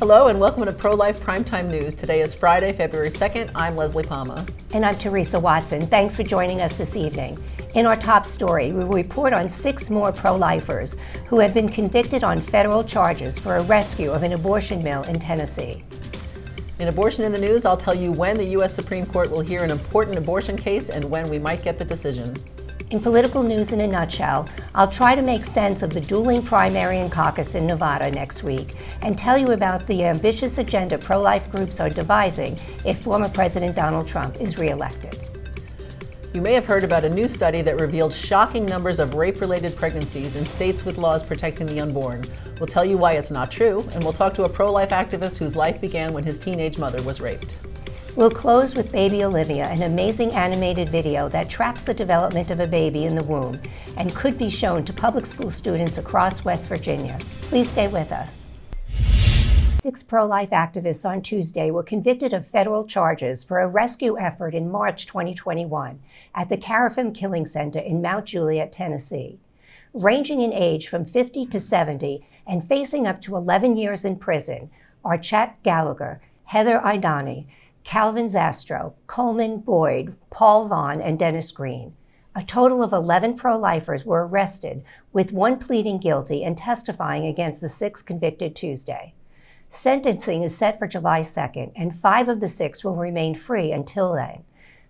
Hello and welcome to Prolife Primetime News. Today is Friday, February 2nd. I'm Leslie Palma. And I'm Teresa Watson. Thanks for joining us this evening. In our top story, we report on 6 more pro-lifers who have been convicted on federal charges for a rescue of an abortion mill in Tennessee. In Abortion in the News, I'll tell you when the U.S. Supreme Court will hear an important abortion case and when we might get the decision. In political news in a nutshell, I'll try to make sense of the dueling primary and caucus in Nevada next week and tell you about the ambitious agenda pro-life groups are devising if former President Donald Trump is reelected. You may have heard about a new study that revealed shocking numbers of rape-related pregnancies in states with laws protecting the unborn. We'll tell you why it's not true, and we'll talk to a pro-life activist whose life began when his teenage mother was raped. We'll close with Baby Olivia, an amazing animated video that tracks the development of a baby in the womb and could be shown to public school students across West Virginia. Please stay with us. 6 pro-life activists on Tuesday were convicted of federal charges for a rescue effort in March 2021 at the Carafim Killing Center in Mount Juliet, Tennessee. Ranging in age from 50 to 70 and facing up to 11 years in prison are Chet Gallagher, Heather Idani, Calvin Zastro, Coleman Boyd, Paul Vaughn, and Dennis Green. A total of 11 pro-lifers were arrested, with 1 pleading guilty and testifying against the 6 convicted Tuesday. Sentencing is set for July 2nd, and 5 of the 6 will remain free until then.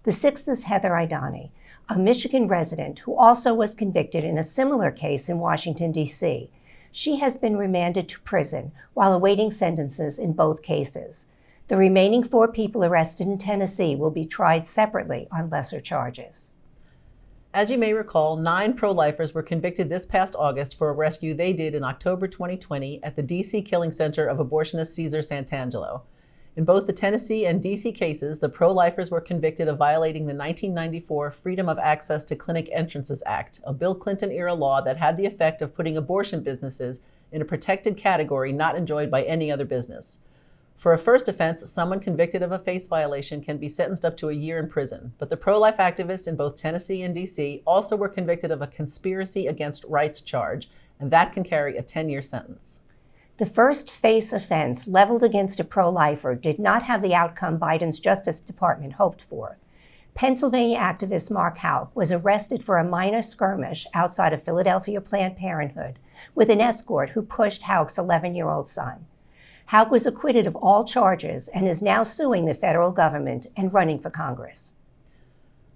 The 6th is Heather Idani, a Michigan resident who also was convicted in a similar case in Washington, D.C. She has been remanded to prison while awaiting sentences in both cases. The remaining 4 people arrested in Tennessee will be tried separately on lesser charges. As you may recall, 9 pro-lifers were convicted this past August for a rescue they did in October 2020 at the D.C. Killing Center of abortionist Cesar Santangelo. In both the Tennessee and D.C. cases, the pro-lifers were convicted of violating the 1994 Freedom of Access to Clinic Entrances Act, a Bill Clinton-era law that had the effect of putting abortion businesses in a protected category not enjoyed by any other business. For a first offense, someone convicted of a FACE violation can be sentenced up to a year in prison. But the pro-life activists in both Tennessee and D.C. also were convicted of a conspiracy against rights charge, and that can carry a 10-year sentence. The first FACE offense leveled against a pro-lifer did not have the outcome Biden's Justice Department hoped for. Pennsylvania activist Mark Houck was arrested for a minor skirmish outside of Philadelphia Planned Parenthood with an escort who pushed Houck's 11-year-old son. Houck was acquitted of all charges and is now suing the federal government and running for Congress.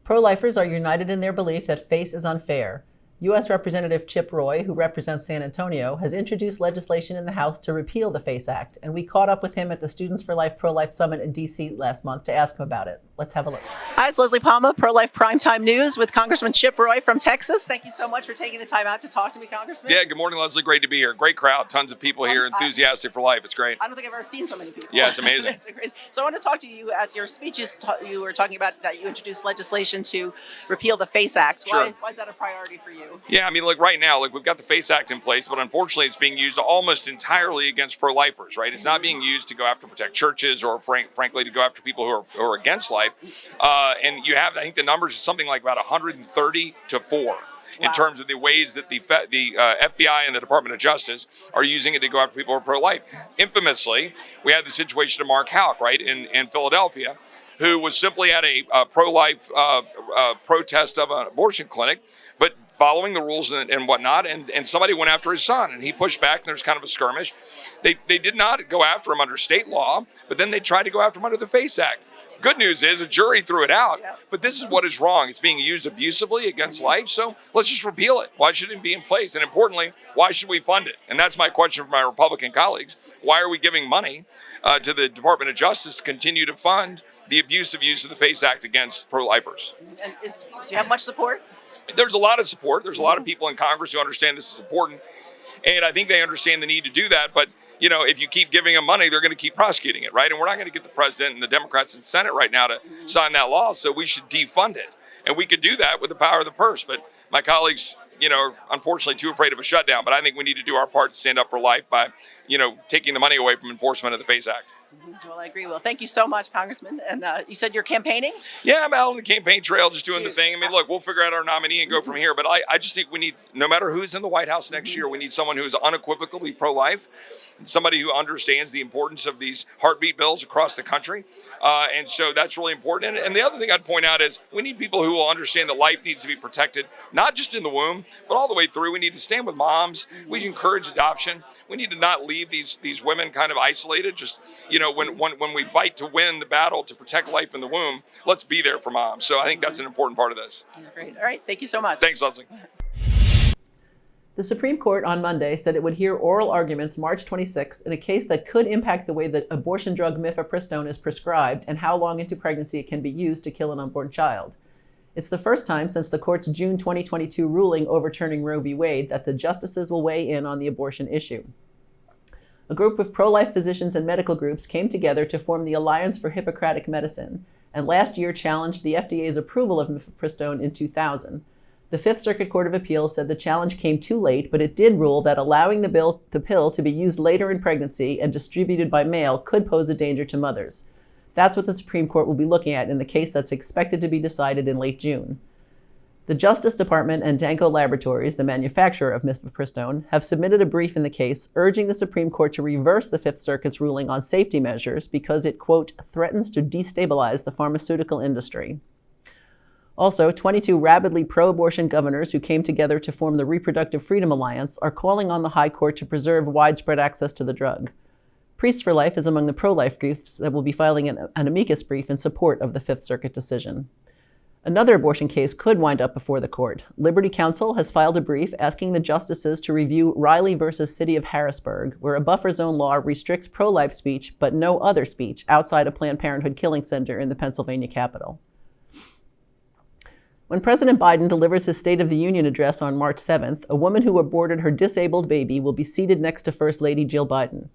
Pro-lifers are united in their belief that FACE is unfair. U.S. Representative Chip Roy, who represents San Antonio, has introduced legislation in the House to repeal the FACE Act, and we caught up with him at the Students for Life Pro-Life Summit in D.C. last month to ask him about it. Let's have a look. Hi, it's Leslie Palma, Prolife Primetime News with Congressman Chip Roy from Texas. Thank you so much for taking the time out to talk to me, Congressman. Yeah, good morning, Leslie. Great to be here. Great crowd. Tons of people here, enthusiastic for life. It's great. I don't think I've ever seen so many people. Yeah, it's amazing. It's crazy. So I want to talk to you at your speeches. You were talking about that you introduced legislation to repeal the FACE Act. Sure. Why is that a priority for you? Yeah, I mean, look, right now, we've got the FACE Act in place, but unfortunately it's being used almost entirely against pro-lifers, right? It's not being used to go after protect churches or frankly to go after people who are against life. And you have, I think the numbers is something like about 130 to 4 in terms of the ways that the FBI and the Department of Justice are using it to go after people who are pro-life. Infamously, we had the situation of Mark Houck, right, in Philadelphia, who was simply at a pro-life protest of an abortion clinic, but following the rules and whatnot, and somebody went after his son, and he pushed back, and there's kind of a skirmish. They did not go after him under state law, but then they tried to go after him under the FACE Act. Good news is a jury threw it out, but this is what is wrong. It's being used abusively against life, so let's just repeal it. Why should it be in place? And importantly, why should we fund it? And that's my question for my Republican colleagues. Why are we giving money to the Department of Justice to continue to fund the abusive use of the FACE Act against pro-lifers? And do you have much support? There's a lot of support. There's a lot of people in Congress who understand this is important. And I think they understand the need to do that. But, you know, if you keep giving them money, they're going to keep prosecuting it, right? And we're not going to get the president and the Democrats in the Senate right now to sign that law. So we should defund it. And we could do that with the power of the purse. But my colleagues, you know, are unfortunately too afraid of a shutdown. But I think we need to do our part to stand up for life by, you know, taking the money away from enforcement of the FACE Act. Well, I agree. Well, thank you so much, Congressman. And you said you're campaigning? Yeah, I'm out on the campaign trail just doing the thing. I mean, look, we'll figure out our nominee and go from here. But I just think we need, no matter who's in the White House next year, we need someone who's unequivocally pro-life, somebody who understands the importance of these heartbeat bills across the country. And so that's really important. And the other thing I'd point out is we need people who will understand that life needs to be protected, not just in the womb, but all the way through. We need to stand with moms. We encourage adoption. We need to not leave these women kind of isolated. Just, when we fight to win the battle to protect life in the womb, let's be there for moms. So I think that's an important part of this. Great. All right. Thank you so much. Thanks, Leslie. The Supreme Court on Monday said it would hear oral arguments March 26th in a case that could impact the way that abortion drug mifepristone is prescribed and how long into pregnancy it can be used to kill an unborn child. It's the first time since the court's June 2022 ruling overturning Roe v. Wade that the justices will weigh in on the abortion issue. A group of pro-life physicians and medical groups came together to form the Alliance for Hippocratic Medicine, and last year challenged the FDA's approval of mifepristone in 2000. The Fifth Circuit Court of Appeals said the challenge came too late, but it did rule that allowing the pill to be used later in pregnancy and distributed by mail could pose a danger to mothers. That's what the Supreme Court will be looking at in the case that's expected to be decided in late June. The Justice Department and Danco Laboratories, the manufacturer of mifepristone, have submitted a brief in the case urging the Supreme Court to reverse the Fifth Circuit's ruling on safety measures because it, quote, threatens to destabilize the pharmaceutical industry. Also, 22 rabidly pro-abortion governors who came together to form the Reproductive Freedom Alliance are calling on the High Court to preserve widespread access to the drug. Priests for Life is among the pro-life groups that will be filing an amicus brief in support of the Fifth Circuit decision. Another abortion case could wind up before the court. Liberty Counsel has filed a brief asking the justices to review Riley versus City of Harrisburg, where a buffer zone law restricts pro-life speech but no other speech outside a Planned Parenthood killing center in the Pennsylvania capital. When President Biden delivers his State of the Union address on March 7th, a woman who aborted her disabled baby will be seated next to First Lady Jill Biden.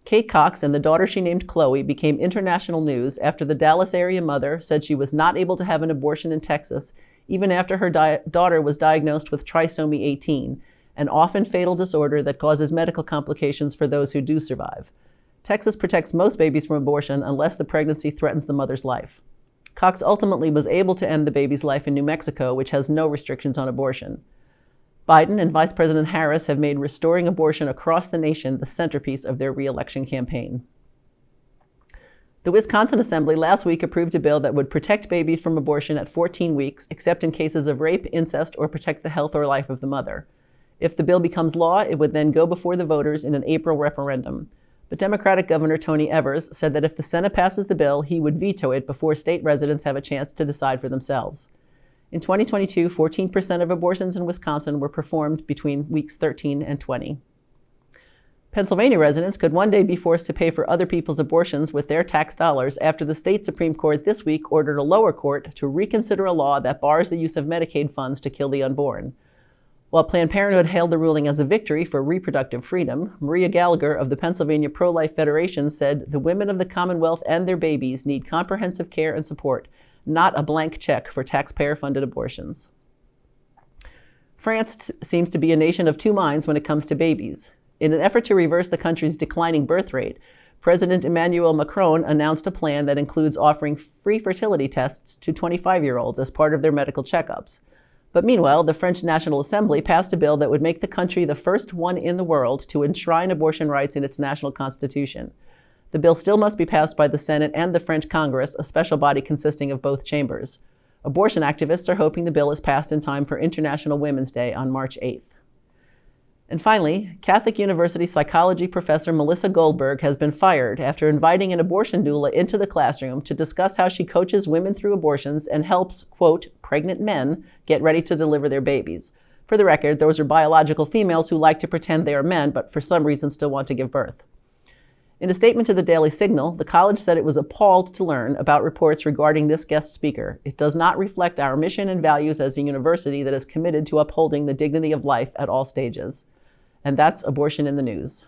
Kate Cox and the daughter she named Chloe became international news after the Dallas area mother said she was not able to have an abortion in Texas even after her daughter was diagnosed with trisomy 18, an often fatal disorder that causes medical complications for those who do survive. Texas protects most babies from abortion unless the pregnancy threatens the mother's life. Cox ultimately was able to end the baby's life in New Mexico, which has no restrictions on abortion. Biden and Vice President Harris have made restoring abortion across the nation the centerpiece of their re-election campaign. The Wisconsin Assembly last week approved a bill that would protect babies from abortion at 14 weeks, except in cases of rape, incest, or protect the health or life of the mother. If the bill becomes law, it would then go before the voters in an April referendum. But Democratic Governor Tony Evers said that if the Senate passes the bill, he would veto it before state residents have a chance to decide for themselves. In 2022, 14% of abortions in Wisconsin were performed between weeks 13 and 20. Pennsylvania residents could one day be forced to pay for other people's abortions with their tax dollars after the state Supreme Court this week ordered a lower court to reconsider a law that bars the use of Medicaid funds to kill the unborn. While Planned Parenthood hailed the ruling as a victory for reproductive freedom, Maria Gallagher of the Pennsylvania Pro-Life Federation said the women of the Commonwealth and their babies need comprehensive care and support, not a blank check for taxpayer-funded abortions. France seems to be a nation of two minds when it comes to babies. In an effort to reverse the country's declining birth rate, President Emmanuel Macron announced a plan that includes offering free fertility tests to 25-year-olds as part of their medical checkups. But meanwhile, the French National Assembly passed a bill that would make the country the first one in the world to enshrine abortion rights in its national constitution. The bill still must be passed by the Senate and the French Congress, a special body consisting of both chambers. Abortion activists are hoping the bill is passed in time for International Women's Day on March 8th. And finally, Catholic University psychology professor Melissa Goldberg has been fired after inviting an abortion doula into the classroom to discuss how she coaches women through abortions and helps, quote, pregnant men get ready to deliver their babies. For the record, those are biological females who like to pretend they are men, but for some reason still want to give birth. In a statement to the Daily Signal, the college said it was appalled to learn about reports regarding this guest speaker. It does not reflect our mission and values as a university that is committed to upholding the dignity of life at all stages. And that's Abortion in the News.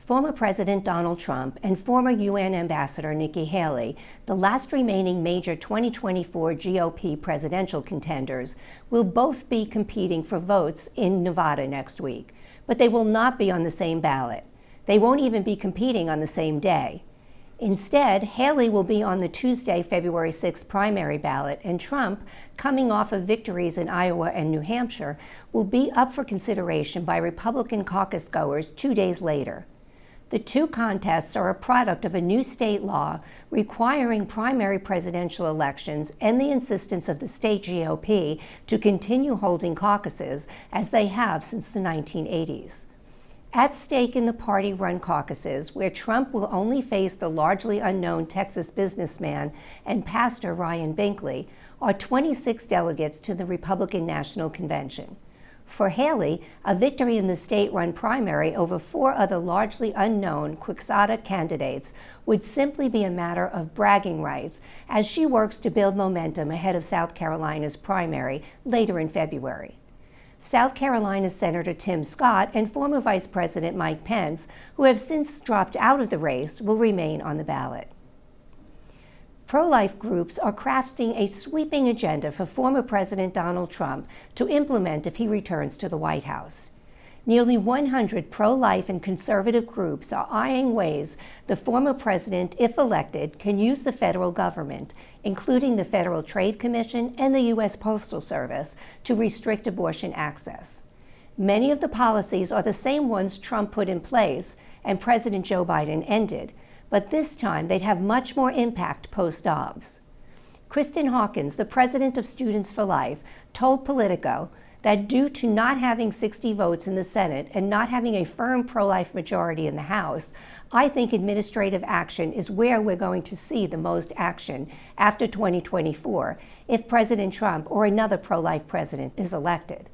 Former President Donald Trump and former UN Ambassador Nikki Haley, the last remaining major 2024 GOP presidential contenders, will both be competing for votes in Nevada next week, but they will not be on the same ballot. They won't even be competing on the same day. Instead, Haley will be on the Tuesday, February 6th primary ballot, and Trump, coming off of victories in Iowa and New Hampshire, will be up for consideration by Republican caucus goers 2 days later. The two contests are a product of a new state law requiring primary presidential elections and the insistence of the state GOP to continue holding caucuses as they have since the 1980s. At stake in the party-run caucuses, where Trump will only face the largely unknown Texas businessman and pastor Ryan Binkley, are 26 delegates to the Republican National Convention. For Haley, a victory in the state-run primary over 4 other largely unknown Quixotic candidates would simply be a matter of bragging rights as she works to build momentum ahead of South Carolina's primary later in February. South Carolina Senator Tim Scott and former Vice President Mike Pence, who have since dropped out of the race, will remain on the ballot. Pro-life groups are crafting a sweeping agenda for former President Donald Trump to implement if he returns to the White House. Nearly 100 pro-life and conservative groups are eyeing ways the former president, if elected, can use the federal government, including the Federal Trade Commission and the U.S. Postal Service, to restrict abortion access. Many of the policies are the same ones Trump put in place and President Joe Biden ended, but this time they'd have much more impact post-Dobbs. Kristen Hawkins, the president of Students for Life, told Politico that due to not having 60 votes in the Senate and not having a firm pro-life majority in the House, I think administrative action is where we're going to see the most action after 2024 if President Trump or another pro-life president is elected.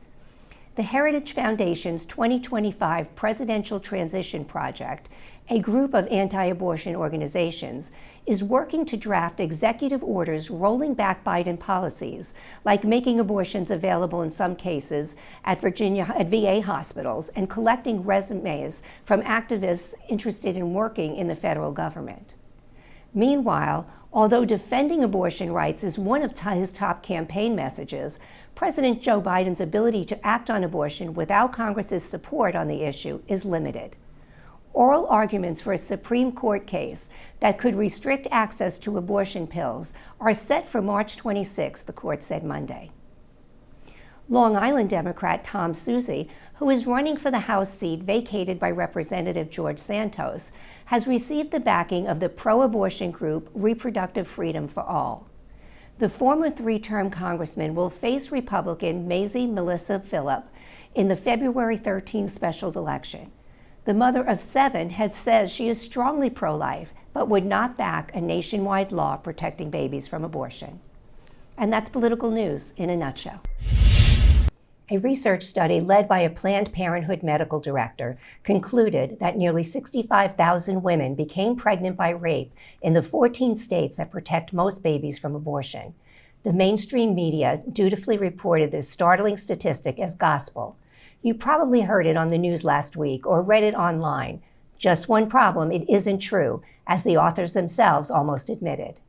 The Heritage Foundation's 2025 Presidential Transition Project, a group of anti-abortion organizations, is working to draft executive orders rolling back Biden policies, like making abortions available in some cases at VA hospitals and collecting resumes from activists interested in working in the federal government. Meanwhile, although defending abortion rights is one of his top campaign messages, President Joe Biden's ability to act on abortion without Congress's support on the issue is limited. Oral arguments for a Supreme Court case that could restrict access to abortion pills are set for March 26, the court said Monday. Long Island Democrat Tom Suozzi, who is running for the House seat vacated by Representative George Santos, has received the backing of the pro-abortion group Reproductive Freedom for All. The former 3-term congressman will face Republican Mazie Melissa Phillip in the February 13 special election. The mother of 7 has said she is strongly pro-life, but would not back a nationwide law protecting babies from abortion. And that's political news in a nutshell. A research study led by a Planned Parenthood medical director concluded that nearly 65,000 women became pregnant by rape in the 14 states that protect most babies from abortion. The mainstream media dutifully reported this startling statistic as gospel. You probably heard it on the news last week or read it online. Just one problem, it isn't true, as the authors themselves almost admitted.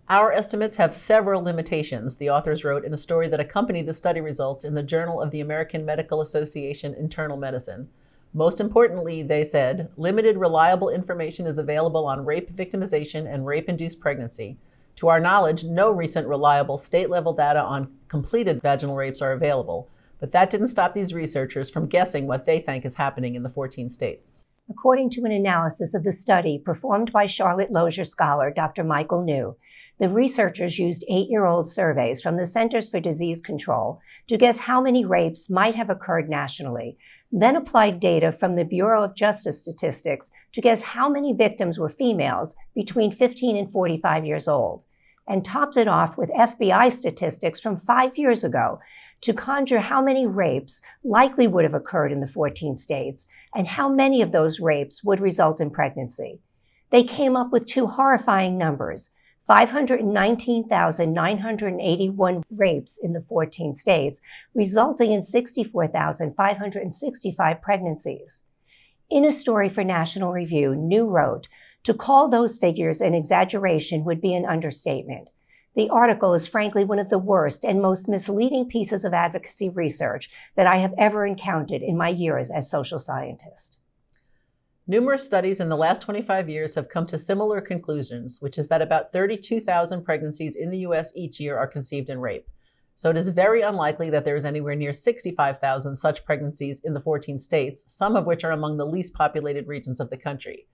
Our estimates have several limitations, the authors wrote in a story that accompanied the study results in the Journal of the American Medical Association Internal Medicine. Most importantly, they said, limited reliable information is available on rape victimization and rape-induced pregnancy. To our knowledge, no recent reliable state-level data on completed vaginal rapes are available. But that didn't stop these researchers from guessing what they think is happening in the 14 states. According to an analysis of the study performed by Charlotte Lozier scholar Dr. Michael New, the researchers used 8-year-old surveys from the Centers for Disease Control to guess how many rapes might have occurred nationally, then applied data from the Bureau of Justice Statistics to guess how many victims were females between 15 and 45 years old, and topped it off with FBI statistics from 5 years ago to conjure how many rapes likely would have occurred in the 14 states and how many of those rapes would result in pregnancy. They came up with 2 horrifying numbers: 519,981 rapes in the 14 states, resulting in 64,565 pregnancies. In a story for National Review, New wrote, "To call those figures an exaggeration would be an understatement. The article is frankly one of the worst and most misleading pieces of advocacy research that I have ever encountered in my years as social scientist." Numerous studies in the last 25 years have come to similar conclusions, which is that about 32,000 pregnancies in the U.S. each year are conceived in rape. So it is very unlikely that there is anywhere near 65,000 such pregnancies in the 14 states, some of which are among the least populated regions of the country.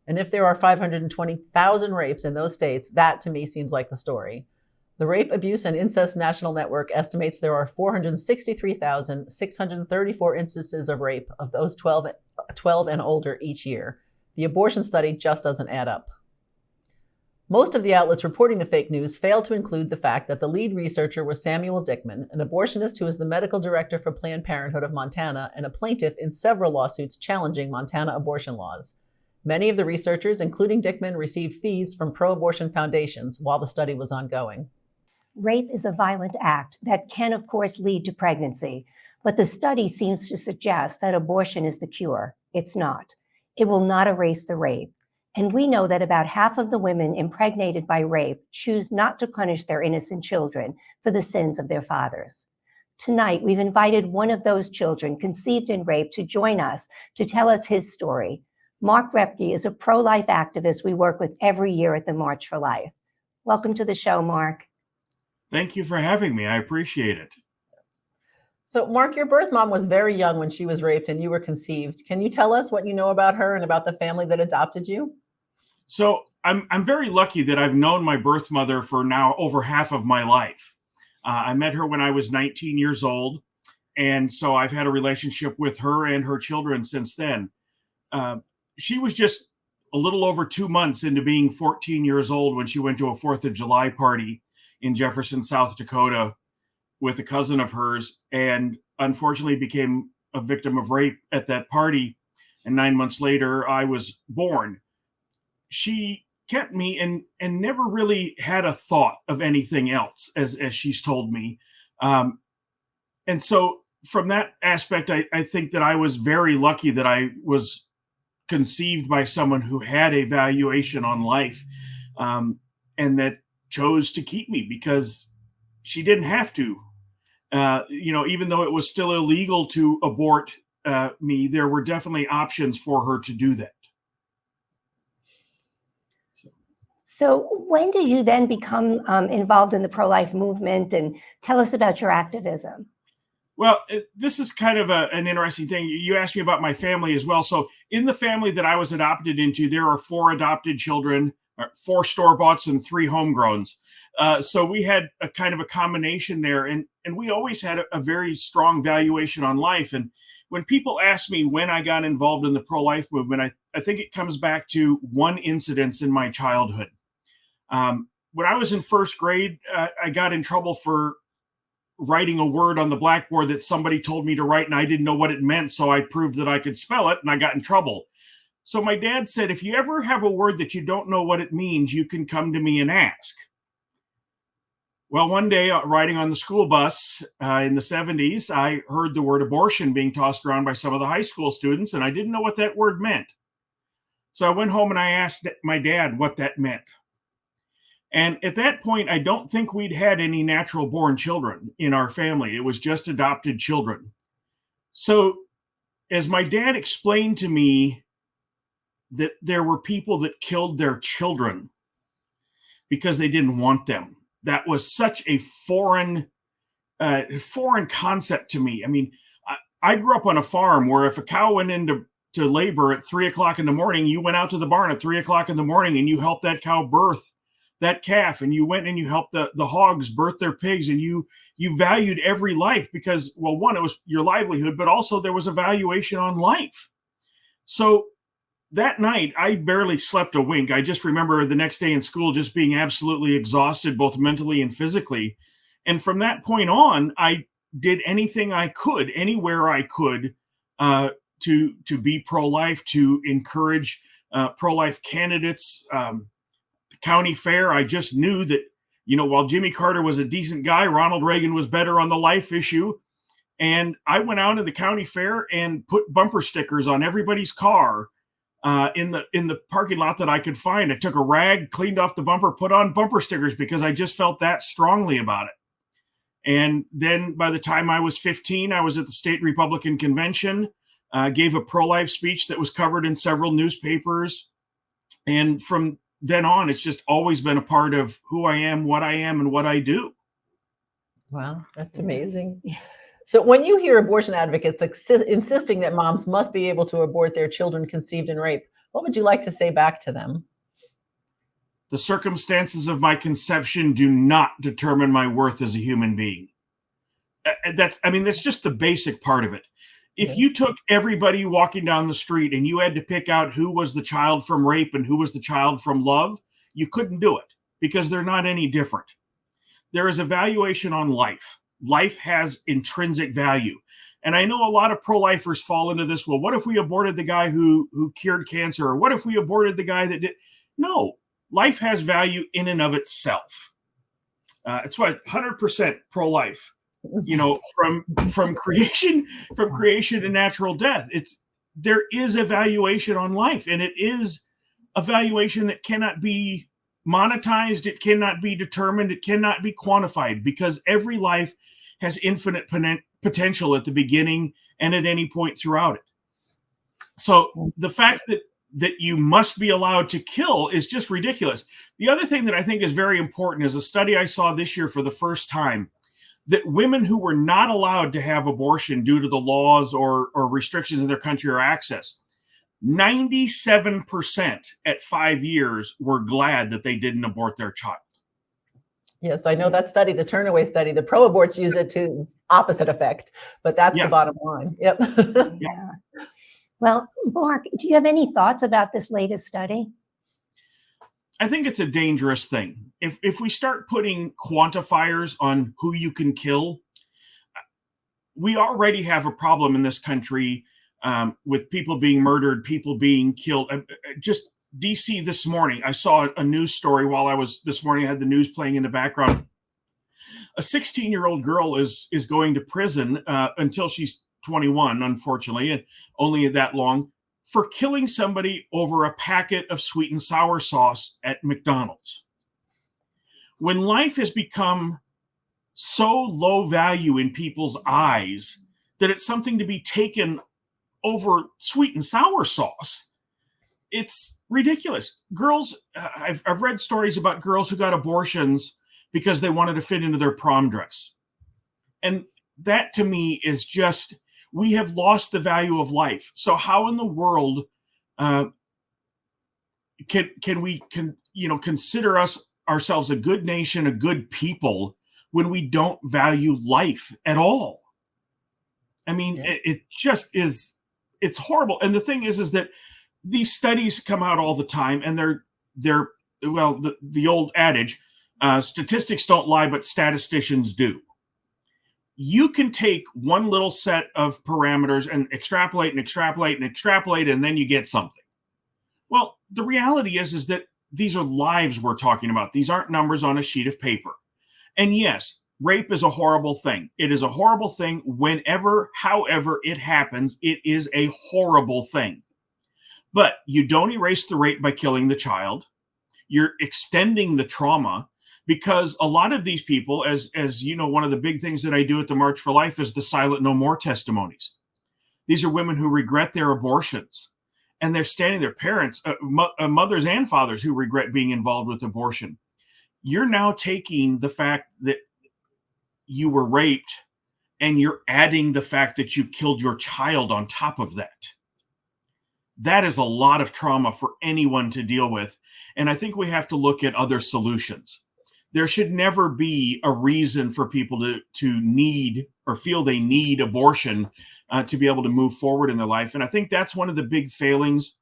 And if there are 520,000 rapes in those states, that to me seems like the story. The Rape, Abuse, and Incest National Network estimates there are 463,634 instances of rape of those 12 and older each year. The abortion study just doesn't add up. Most of the outlets reporting the fake news failed to include the fact that the lead researcher was Samuel Dickman, an abortionist who is the medical director for Planned Parenthood of Montana and a plaintiff in several lawsuits challenging Montana abortion laws. Many of the researchers, including Dickman, received fees from pro-abortion foundations while the study was ongoing. Rape is a violent act that can, of course, lead to pregnancy, but the study seems to suggest that abortion is the cure. It's not. It will not erase the rape. And we know that about half of the women impregnated by rape choose not to punish their innocent children for the sins of their fathers. Tonight, we've invited one of those children conceived in rape to join us to tell us his story. Mark Repke is a pro-life activist we work with every year at the March for Life. Welcome to the show, Mark. Thank you for having me. I appreciate it. So, Mark, your birth mom was very young when she was raped and you were conceived. Can you tell us what you know about her and about the family that adopted you? So I'm very lucky that I've known my birth mother for now over half of my life. I met her when I was 19 years old, and so I've had a relationship with her and her children since then. She was just a little over 2 months into being 14 years old when she went to a 4th of July party in Jefferson, South Dakota, with a cousin of hers, and unfortunately became a victim of rape at that party. And 9 months later, I was born. She kept me and never really had a thought of anything else, as she's told me. And so from that aspect, I think that I was very lucky that I was conceived by someone who had a valuation on life, and that chose to keep me because she didn't have to. Even though it was still illegal to abort me, there were definitely options for her to do that. So when did you then become involved in the pro-life movement, and tell us about your activism? Well, this is kind of an interesting thing. You asked me about my family as well. So in the family that I was adopted into, there are 4 adopted children, 4 store-boughts and 3 homegrowns. So we had a kind of a combination there, and we always had a very strong valuation on life. And when people ask me when I got involved in the pro-life movement, I think it comes back to one incident in my childhood. When I was in 1st grade, I got in trouble for writing a word on the blackboard that somebody told me to write, and I didn't know what it meant, so I proved that I could spell it, and I got in trouble. So my dad said, if you ever have a word that you don't know what it means, you can come to me and ask. Well, one day, riding on the school bus in the 70s, I heard the word abortion being tossed around by some of the high school students, and I didn't know what that word meant. So I went home and I asked my dad what that meant. And at that point, I don't think we'd had any natural born children in our family. It was just adopted children. So as my dad explained to me that there were people that killed their children because they didn't want them, that was such a foreign concept to me. I mean, I grew up on a farm where if a cow went into labor at 3 o'clock in the morning, you went out to the barn at 3 o'clock in the morning and you helped that cow birth that calf, and you went and you helped the hogs birth their pigs, and you valued every life because, well, one, it was your livelihood, but also there was a valuation on life. So that night, I barely slept a wink. I just remember the next day in school just being absolutely exhausted, both mentally and physically. And from that point on, I did anything I could, anywhere I could, to be pro-life, to encourage pro-life candidates. The county fair, I just knew that, while Jimmy Carter was a decent guy, Ronald Reagan was better on the life issue. And I went out to the county fair and put bumper stickers on everybody's car in the parking lot that I could find. I took a rag, cleaned off the bumper, put on bumper stickers because I just felt that strongly about it. And then by the time I was 15, I was at the state Republican convention. gave a pro-life speech that was covered in several newspapers. And from then on, it's just always been a part of who I am, and what I do. Wow, that's amazing. So when you hear abortion advocates insisting that moms must be able to abort their children conceived in rape, what would you like to say back to them? The circumstances of my conception do not determine my worth as a human being. That's just the basic part of it. If you took everybody walking down the street and you had to pick out who was the child from rape and who was the child from love, you couldn't do it because they're not any different. There is a valuation on life. Life has intrinsic value. And I know a lot of pro-lifers fall into this. Well, what if we aborted the guy who cured cancer? Or what if we aborted the guy that did? No, life has value in and of itself. It's what 100% pro-life. From creation to natural death. There is a valuation on life, and it is a valuation that cannot be monetized. It cannot be determined. It cannot be quantified because every life has infinite potential at the beginning and at any point throughout it. So the fact that you must be allowed to kill is just ridiculous. The other thing that I think is very important is a study I saw this year for the first time, that women who were not allowed to have abortion due to the laws or restrictions in their country or access, 97% at 5 years were glad that they didn't abort their child. Yes, I know that study, the Turnaway study, the pro-aborts use it to opposite effect, but that's the bottom line. Yep. Yeah. Well, Mark, do you have any thoughts about this latest study? I think it's a dangerous thing. If we start putting quantifiers on who you can kill, we already have a problem in this country with people being murdered, people being killed. Just DC this morning, I saw a news story while I had the news playing in the background. A 16-year-old girl is going to prison until she's 21, unfortunately, and only that long, for killing somebody over a packet of sweet and sour sauce at McDonald's. When life has become so low value in people's eyes that it's something to be taken over sweet and sour sauce, it's ridiculous. Girls, I've read stories about girls who got abortions because they wanted to fit into their prom dress. And that to me is just, we have lost the value of life. So how in the world can we consider ourselves a good nation, a good people, when we don't value life at all? I mean, it just is, it's horrible. And the thing is that these studies come out all the time, and they're the old adage, statistics don't lie, but statisticians do. You can take one little set of parameters and extrapolate, and then you get something. Well, the reality is that these are lives we're talking about. These aren't numbers on a sheet of paper. And yes, rape is a horrible thing. It is a horrible thing however it happens. It is a horrible thing. But you don't erase the rape by killing the child. You're extending the trauma. Because a lot of these people, as you know, one of the big things that I do at the March for Life is the Silent No More testimonies. These are women who regret their abortions, and they're standing there, parents, mothers and fathers who regret being involved with abortion. You're now taking the fact that you were raped, and you're adding the fact that you killed your child on top of that. That is a lot of trauma for anyone to deal with, and I think we have to look at other solutions. There should never be a reason for people to need or feel they need abortion to be able to move forward in their life. And I think that's one of the big failings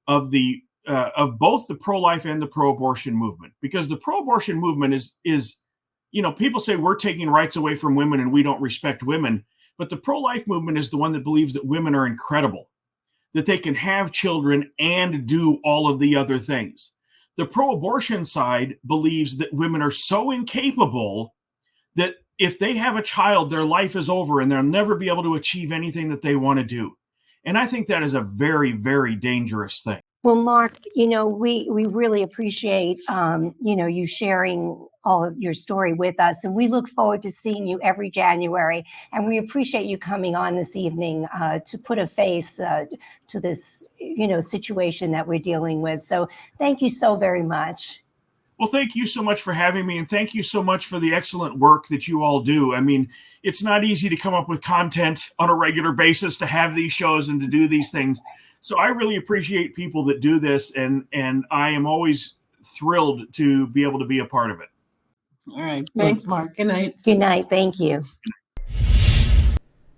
of both the pro-life and the pro-abortion movement, because the pro-abortion movement is people say we're taking rights away from women and we don't respect women. But the pro-life movement is the one that believes that women are incredible, that they can have children and do all of the other things. The pro-abortion side believes that women are so incapable that if they have a child, their life is over and they'll never be able to achieve anything that they want to do. And I think that is a very, very dangerous thing. Well, Mark, we really appreciate, you sharing all of your story with us. And we look forward to seeing you every January. And we appreciate you coming on this evening to put a face to this, situation that we're dealing with. So thank you so very much. Well, thank you so much for having me, and thank you so much for the excellent work that you all do. I mean, it's not easy to come up with content on a regular basis, to have these shows and to do these things. So I really appreciate people that do this, and I am always thrilled to be able to be a part of it. All right. Thanks, Mark. Good night. Good night. Thank you.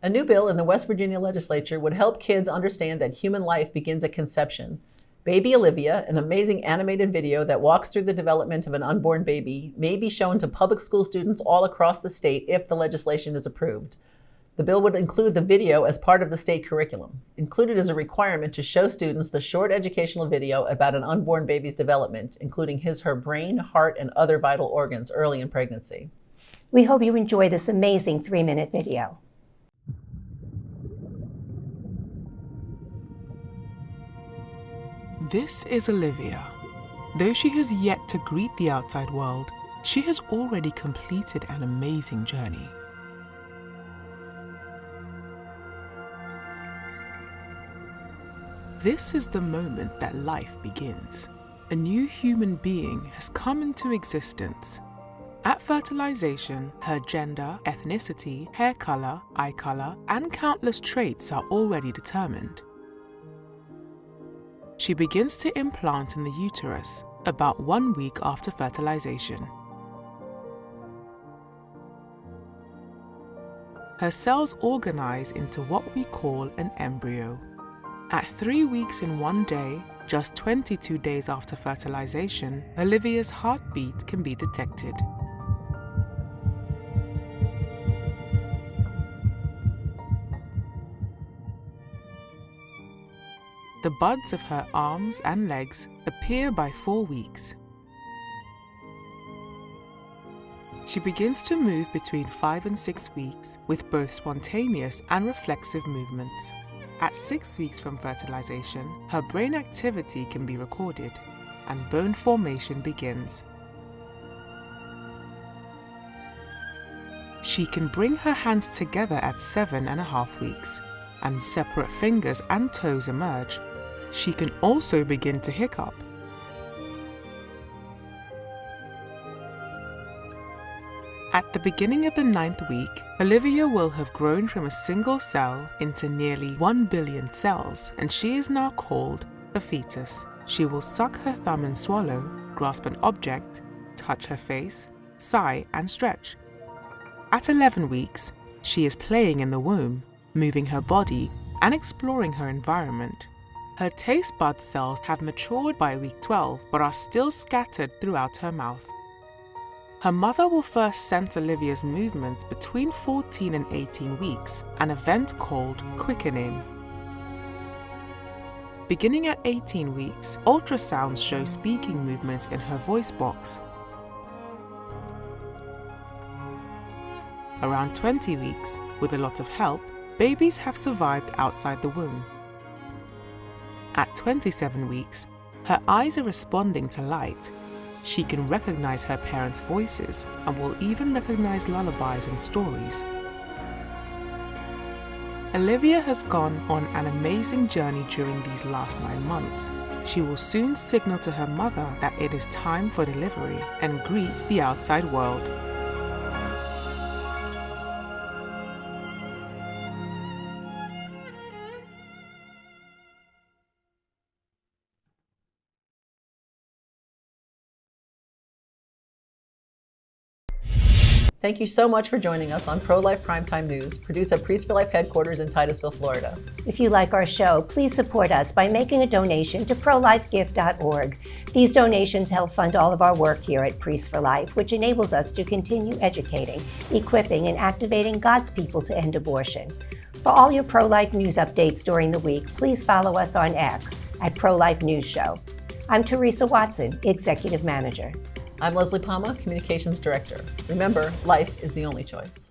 A new bill in the West Virginia legislature would help kids understand that human life begins at conception. Baby Olivia, an amazing animated video that walks through the development of an unborn baby, may be shown to public school students all across the state if the legislation is approved. The bill would include the video as part of the state curriculum. Included is a requirement to show students the short educational video about an unborn baby's development, including her brain, heart, and other vital organs early in pregnancy. We hope you enjoy this amazing 3-minute video. This is Olivia. Though she has yet to greet the outside world, she has already completed an amazing journey. This is the moment that life begins. A new human being has come into existence. At fertilization, her gender, ethnicity, hair color, eye color, and countless traits are already determined. She begins to implant in the uterus about 1 week after fertilization. Her cells organize into what we call an embryo. At 3 weeks and 1 day, just 22 days after fertilization, Olivia's heartbeat can be detected. The buds of her arms and legs appear by 4 weeks. She begins to move between 5 and 6 weeks with both spontaneous and reflexive movements. At 6 weeks from fertilization, her brain activity can be recorded and bone formation begins. She can bring her hands together at 7.5 weeks, and separate fingers and toes emerge. She can also begin to hiccup. At the beginning of the 9th week, Olivia will have grown from a single cell into nearly 1 billion cells, and she is now called a fetus. She will suck her thumb and swallow, grasp an object, touch her face, sigh and stretch. At 11 weeks, she is playing in the womb, moving her body and exploring her environment. Her taste bud cells have matured by week 12 but are still scattered throughout her mouth. Her mother will first sense Olivia's movements between 14 and 18 weeks, an event called quickening. Beginning at 18 weeks, ultrasounds show speaking movements in her voice box. Around 20 weeks, with a lot of help, babies have survived outside the womb. At 27 weeks, her eyes are responding to light. She can recognize her parents' voices and will even recognize lullabies and stories. Olivia has gone on an amazing journey during these last 9 months. She will soon signal to her mother that it is time for delivery and greet the outside world. Thank you so much for joining us on Prolife Primetime News, produced at Priest for Life headquarters in Titusville, Florida. If you like our show, please support us by making a donation to prolifegift.org. These donations help fund all of our work here at Priest for Life, which enables us to continue educating, equipping, and activating God's people to end abortion. For all your pro-life news updates during the week, please follow us on X at Prolife News Show. I'm Teresa Watson, Executive Manager. I'm Leslie Palma, Communications Director. Remember, life is the only choice.